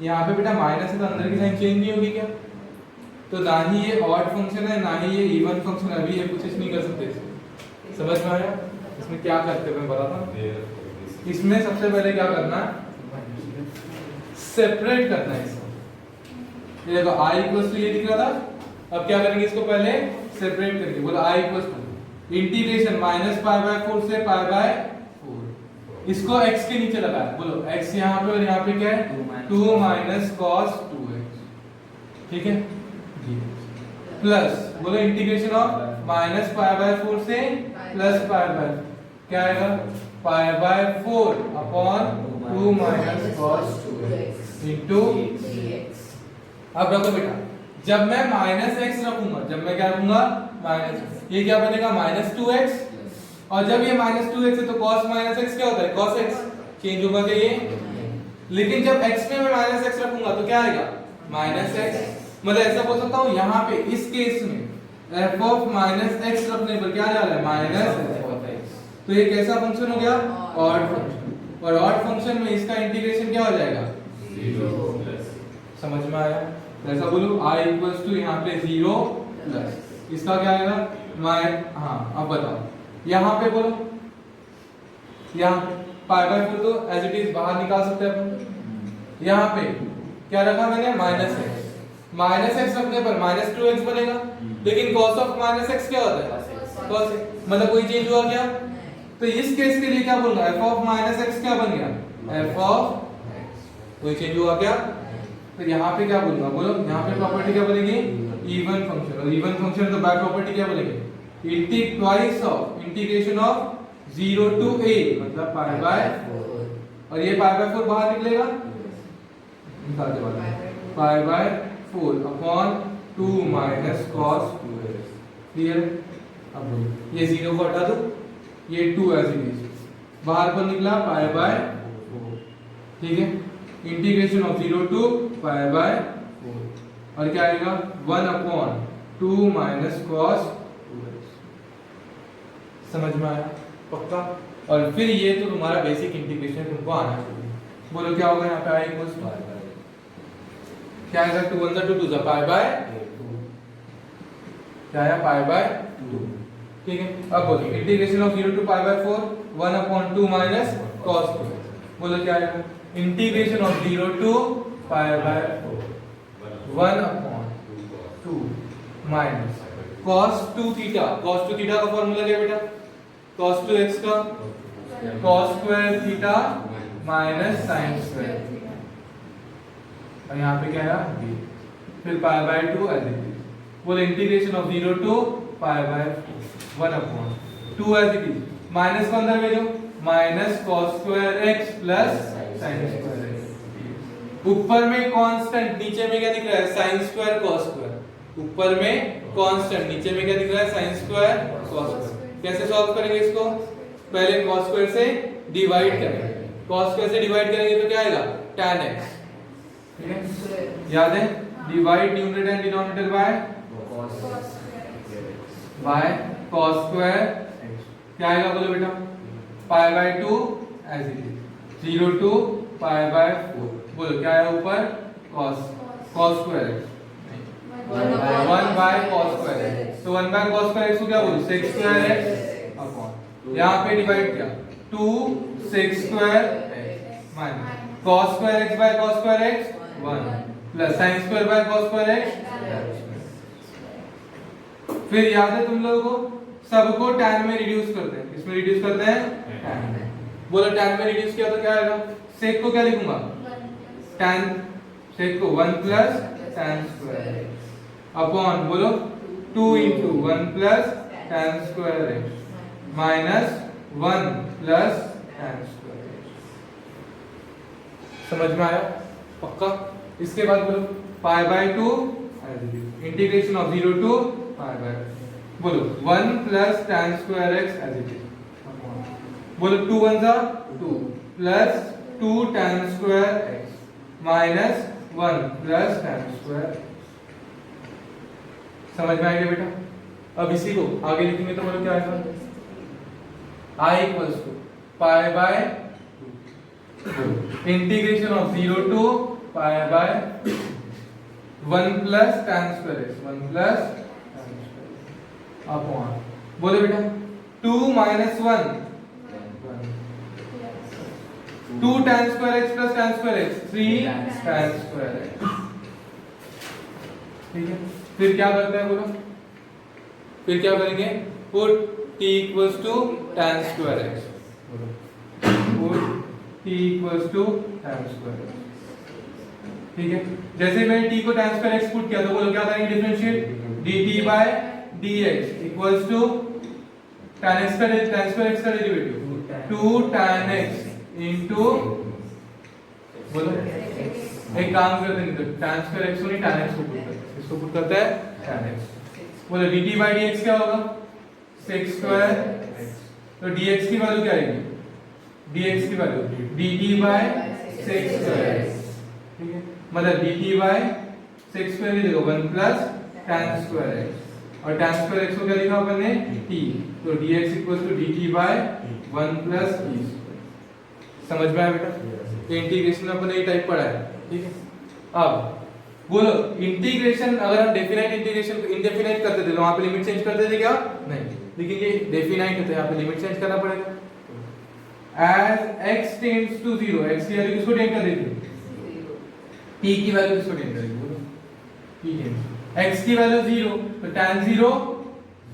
यहाँ पे बेटा माइनस है तो अंदर की साइन चेंज नहीं होगी क्या? तो ना ही ये ऑड फंक्शन है, ना ही ये इवन फंक्शन है। अभी ये कुछ नहीं कर सकते इसमें। समझ में आया? इसमें क्या करते हैं मैं बताता हूँ। इसमें सबसे पहले क्या करना है, सेपरेट करना है इसको। ये देखो i इक्वल्स टू ये दिख रहा था, अब क्या करेंगे इसको पहले सेपरेट करेंगे। बोलो i equals to integration minus pi by 4 से पाई बाय 4, इसको x के नीचे लगाया। बोलो x यहाँ पे और यहाँ पे क्या है? 2 माइनस cos 2x, ठीक है। प्लस बोलो integration of minus pi by 4 से प्लस पाई बाय, क्या आएगा? पाई by 4 upon 2 minus cos 2x into. अब रखो बेटा, जब मैं माइनस x रखूंगा, जब मैं क्या रखूंगा? माइनस, ये क्या बनेगा? माइनस 2x, और जब ये माइनस 2x है तो cos माइनस x क्या होता है? cos x। चेंज होगा क्या ये? लेकिन जब x में मैं माइनस x रखूंगा तो क्या आएगा? Minus x। मतलब ऐसा बोल सकता हूँ, यहाँ पे इस केस में f ऑफ माइनस x रखने पर क्या आ रहा है? Minus f of x। तो ये कैसा फंक्शन हो गया? Odd function. और ऑड फंक्शन में इसका इंटीग्रेशन क्या हो जाएगा? 0। समझ में आया? ऐसा बोलो i इक्वल्स टू यहाँ पे 0 प्लस इसका क्या आएगा? हाँ अब बताओ, यहाँ पे बोलो, यहाँ पाई बाय 4 तो एज इट इज बाहर निकाल सकते हैं अपन। यहाँ पे क्या रखा मैंने? Minus x। माइनस x रखने पर माइनस 2x बनेगा, लेकिन cos ऑफ माइनस x क्या होता है? cos x। मतलब कोई चेंज हुआ क्या? तो इस केस के लिए क्या बोलूंगा? f ऑफ माइनस x क्या बन गया? f of x। कोई चेंज हुआ क्या? तो यहाँ पे क्या बोलूंगा? बोलो यहाँ पे प्रॉपर्टी क्या बनेगी? Even function. और इवन फंक्शन तो बाय प्रॉपर्टी क्या बनेगी? इंटीग्रेशन ऑफ 0 टू a, मतलब पाई बाय 4, और ये पाई बाय 4 बाहर निकलेगा, निकाल दे बाहर, पाई by 4 upon 2 minus cos 2x। Clear? अब बोलो ये 0 को हटा दो, ये 2 एज इट इज, बाहर पर निकला पाई बाय 4, ठीक है। Integration of 0 to pi by 4, और क्या आएगा? 1 अपॉन 2 माइनस cos 2x। समझ में आया? पक्का? और फिर ये तो तुम्हारा बेसिक इंटीग्रेशन तुमको आना चाहिए। बोलो क्या होगा यहाँ पे? i इक्वल्स टू क्या आएगा? 2 1 2 2 पाई बाय 2, क्या आया? पाई बाय 2, ठीक है। अब बोलो integration of 0 to pi by 4, 1 upon 2 minus cos 2x। बोलो क्या आएगा? Integration of 0 to pi by 4, 1 upon 2 minus cos 2 theta. cos 2 theta का फॉर्मूला क्या बेटा? cos 2x का cos square theta minus sin square theta, और यहाँ पे क्या है? b, फिर pi by 2 as it is. बोले integration of 0 to pi by 1 upon 2 as it is, minus को अंदर भेजो, minus cos square x plus sin square x। ऊपर में कांस्टेंट, नीचे में क्या दिख रहा है? sin square cos square. ऊपर में कांस्टेंट, नीचे में क्या दिख रहा है? sin square cos square. कैसे सॉल्व करेंगे इसको? पहले cos स्क्वायर से डिवाइड करेंगे। cos स्क्वायर से डिवाइड करेंगे तो क्या आएगा? tan x, ठीक है। याद है? Divide numerator and denominator by cos। By cos square क्या आएगा बोलो बेटा, pi by 2 as it is 0 to pi by 4। बोलो क्या है ऊपर, cos square x, 1 by cos square x. तो 1 बाय कॉस स्क्वायर एक्स को क्या बोलो, सेक स्क्वायर एक्स अपॉन, यहाँ पे डिवाइड किया 2 sec square x minus cos square x by cos square x 1 plus sine square by cos square x. फिर याद है तुम लोगों को, सबको tan में रिड्यूस करते हैं, किसमें रिड्यूस करते हैं, tan में। बोलो tan में रिड्यूस किया तो क्या आएगा, सेक को क्या लिखूंगा, tan सेक को 1 प्लस tan स्क्वायर अपॉन बोलो 2 into 1 plus tan square x minus 1 plus tan square x. समझ में आया पक्का। इसके बाद बोलो pi by 2 integration of 0 to pi by, बोलो 1 plus tan square x as it is. बोलो 2 1 जा 2 plus 2 tan square x minus 1 plus tan square. समझ में आ गया बेटा। अब इसी को आगे लिखेंगे तो बोलो क्या आएगा, I equals to pi by integration of 0 to pi by 1 plus tan square x 1 plus tan square upon, बोलो बेटा 2 minus 1 2 tan square x plus tan square x 3 tan square x. ठीक है, फिर क्या करते हैं बोलो, फिर क्या करेंगे, put t equals to tan square x, put t equals to tan square x. ठीक है, जैसे मैंने t को tan स्क्वायर एक्स पुट किया तो बोलो क्या करेंगे, differentiate dt by dx equals to tan square x का डेरिवेटिव 2 tan x इनटू, बोलो एक काम करते हैं, tan स्क्वायर x को नहीं tan x को पुट करते हैं, इसको पुट करते हैं tan x। बोलो dt बाय dx क्या होगा, sec स्क्वायर x। तो dx की वैल्यू क्या आएगी, dx की value dt by sec square x। ठीक है, मतलब dt बाय sec स्क्वायर की जगह 1 प्लस tan स्क्वायर x, और tan स्क्वायर x को क्या लिखा अपन ने t, तो dx equals to dt by 1 plus t square. समझ में आया बेटा, ये इंटीग्रेशन में अपन ने ये टाइप पढ़ा है। ठीक है, अब बोलो इंटीग्रेशन अगर हम डेफिनाइट इंटीग्रेशन को इनडेफिनाइट करते थे तो वहां पे लिमिट चेंज करते थे क्या, नहीं, लेकिन ये डेफिनाइट है तो यहाँ पे लिमिट चेंज करना पड़ेगा। as x tends to 0, x की वैल्यू किसको टेंड कर देगी, t की वैल्यू किसको टेंड करेगी, बोलो t टेंड्स x की वैल्यू 0 तो tan 0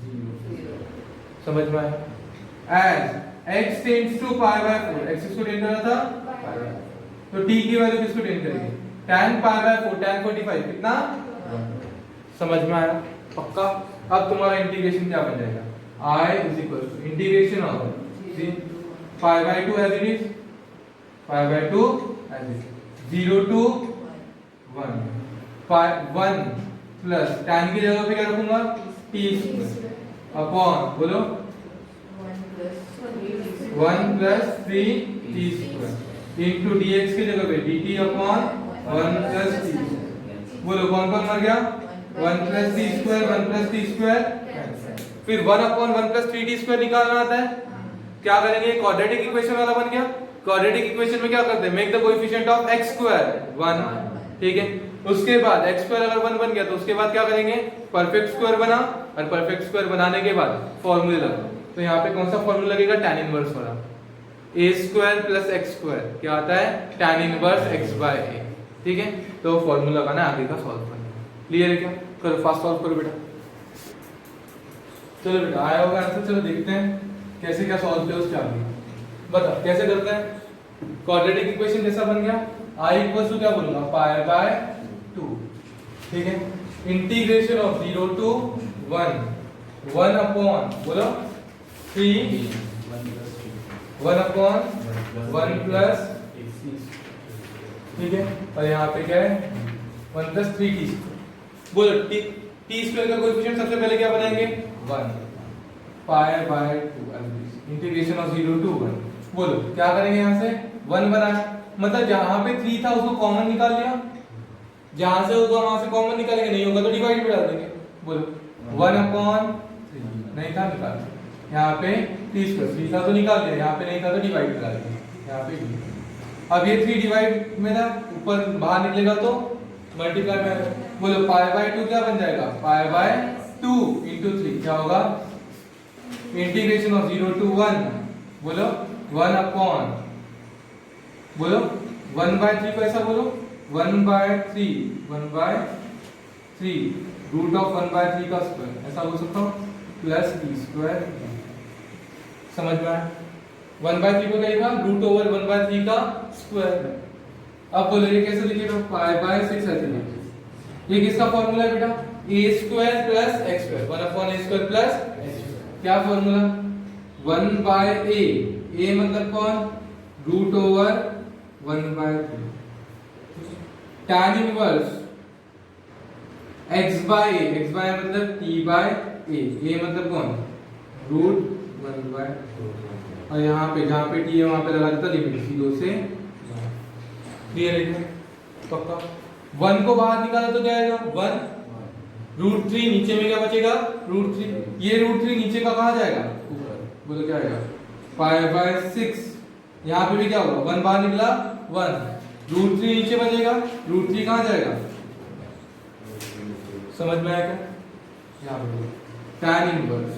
0। समझ में आया। as x tends to pi by 4, x किसको टेंड कर रहा था, पाई बाय, तो t की वैल्यू किसको टेंड करेगी, tan पाई बाय 4 tan 45 कितना 1। समझ में आया पक्का। अब तुम्हारा इंटीग्रेशन क्या बन जाएगा, I is equal to integration of pi by 2 as it is, pi by 2 as it is 0 to 1 pi 1 plus tan की जगह पे क्या रखूंगा t स्क्वायर अपॉन, बोलो 1 plus 3 t square into dx की जगह पे dt upon 1 plus t square. बोलो कौन कौन मर गया, 1 plus t square 1 plus t square. फिर 1 अपॉन 1 प्लस 3t स्क्वायर निकालना आता है, क्या करेंगे, क्वाड्रेटिक इक्वेशन वाला बन गया। क्वाड्रेटिक इक्वेशन में क्या करते हैं, make the coefficient of x square 1। ठीक है, उसके बाद x स्क्वायर अगर 1 बन गया तो उसके बाद क्या करेंगे, परफेक्ट स्क्वायर बना, और परफेक्ट स्क्वायर बनाने के बाद फार्मूले लगा। तो यहाँ पे कौन सा फार्मूला लगेगा, tan इनवर्स वाला, a square plus x square क्या आता है, tan inverse x by a। ठीक है, तो फार्मूला लगाना आगे का सॉल्व करना। क्लियर है क्या, करो फास्ट सॉल्व करो बेटा। चलो बेटा आया होगा आंसर, चलो देखते हैं कैसे क्या सॉल्व किया उसके आगे। बता कैसे करते हैं, क्वाड्रेटिक इक्वेशन जैसा बन गया, I इक्वल्स टू क्या बोलूंगा, पाई बाय 2। ठीक है, इंटीग्रेशन ऑफ 0 टू 1 अपॉन, बोलो 3 1 अपॉन 1 प्लस, ठीक है, और यहाँ पे क्या है 1 प्लस 3t स्क्वायर। बोलो t स्क्वायर का कोएफिशिएंट सबसे पहले क्या बनाएंगे, 1 pi by 2 integration of 0 to 1। बोलो क्या करेंगे, यहाँ से 1 बनाया, मतलब जहां पे 3 था उसको कॉमन निकाल लिया, जहां से होगा वहां से कॉमन निकालेंगे, नहीं होगा तो डिवाइड पे डाल देंगे। बोलो 1/3 नहीं था, निकाल यहाँ पे t², था तो निकाल दिया, यहाँ पे नहीं था तो डिवाइड करा दिया, यहाँ पे d। अब ये 3 डिवाइड में था, ऊपर बाहर निकलेगा तो मल्टीप्लाई में, बोलो π/2 क्या बन जाएगा, π/2 इंटू 3 क्या होगा, इंटीग्रेशन ऑफ 0 to 1, बोलो 1/, बोलो 1/3 को ऐसा बोलो 1/3 रूट ऑफ 1/3 का स्क्वायर, ऐसा बोल सकता हूँ, प्लस t²। समझ में आया? 1/3 को क्या लिखा, रूट ओवर 1/3 का स्क्वायर। अब बोलो ये कैसे लिखेगा, π/6 ऐसे लिखेगा। ये किसका फॉर्मूला है बेटा, a² plus x², 1/a² plus क्या फॉर्मूला, 1/a, a मतलब कौन, root over 1/3, tan inverse x/a, x/a मतलब t/a, a मतलब कौन, रूट 1/2, और यहाँ पे जहाँ पे t है वहाँ पे लगा देता लिमिट 0 से। क्लियर है पक्का? 1 को बाहर निकाला तो क्या आएगा, 1 √3, नीचे में क्या बचेगा, √3, ये √3 नीचे का कहाँ जाएगा, ऊपर, बोलो क्या आएगा, π/6। यहाँ पे भी क्या होगा, 1 बाहर निकला 1, √3 नीचे बचेगा, √3 कहाँ जाएगा, समझ में आएगा? यहाँ पे tan इनवर्स,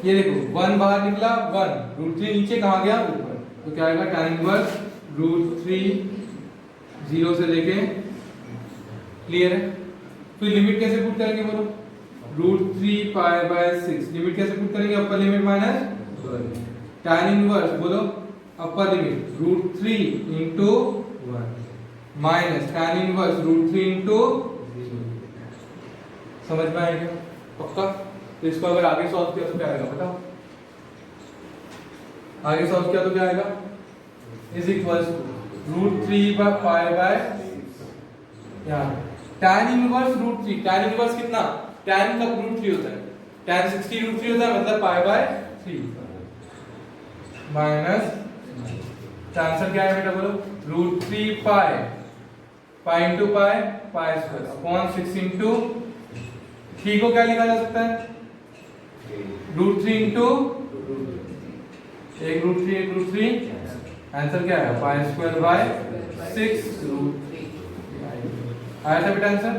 ये देखो 1 बाहर निकला 1, √3 नीचे कहाँ गया, ऊपर, तो क्या आएगा, tan इनवर्स √3 0 से लेके। क्लियर है? फिर लिमिट कैसे पुट करेंगे बोलो, √3 π/6, लिमिट कैसे पुट करेंगे, upper limit minus tan inverse, बोलो upper limit √3 into 1 minus tan inverse √3 into, समझ में आएगा पक्का? तो इसको अगर आगे सॉल्व किया तो क्या आएगा बताओ, आगे सॉल्व किया तो क्या आएगा, इज इक्वल्स टू √3 π/6, यहाँ tan इनवर्स √3, tan इनवर्स कितना, tan का √3 होता है, tan 60 √3 होता है, मतलब π/3 माइनस, आंसर क्या है बेटा बोलो, √3 पाई into pi square upon 6 into, three को क्या लिखा जा सकता है, √3 इंटू एक √3 आंसर क्या है, π²/6 आया था बेटा आंसर।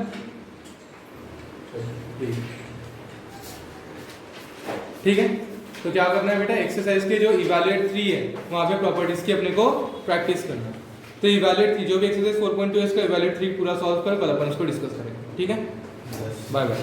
ठीक है, तो क्या करना है बेटा, एक्सरसाइज के जो इवैल्यूएट 3 है वहां पे प्रॉपर्टीज की अपने को प्रैक्टिस करना है। तो इवैल्यूएट 3 जो भी एक्सरसाइज 4.2 है इसका इवैल्यूएट 3 पूरा सॉल्व कर कल अपन इसको डिस्कस करेंगे। ठीक है, बाय बाय।